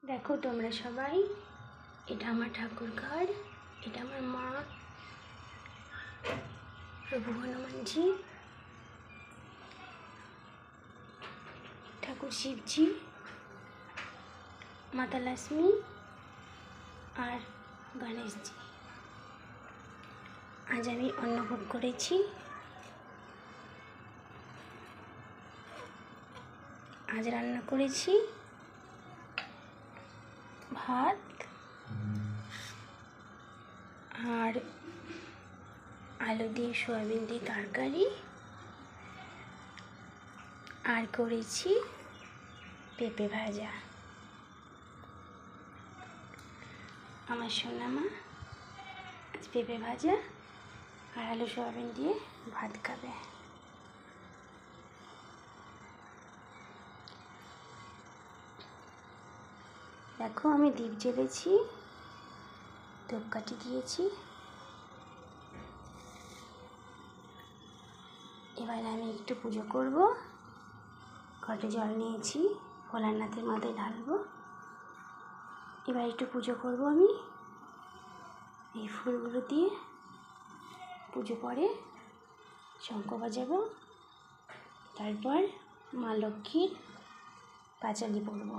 দেখো তোমরা সবাই, এটা আমার ঠাকুর ঘর, এটা আমার মা প্রভু হনুমানজি, ঠাকুর শিবজি, মাতা লক্ষ্মী আর গণেশজি। আজ আমি অন্নভোগ করেছি। আজ রান্না করেছি ভাত আর আলু দিয়ে সয়াবিন দিয়ে তরকারি, আর করেছি পেঁপে ভাজা। আমার সোনা মা আজ পেঁপে ভাজা আর আলু সয়াবিন দিয়ে ভাত খাবে। দেখো আমি দীপ জ্বেলেছি, ধূপকাঠি দিয়েছি। এবার আমি একটু পুজো করব। ঘটে জল নিয়েছি, ভোলানাথের মাথায় ঢালবো। এবার একটু পুজো করব আমি এই ফুলগুলো দিয়ে। পুজো পরে শঙ্খ বাজাবো, তারপর মা লক্ষ্মীর পাঁচালি পড়ব।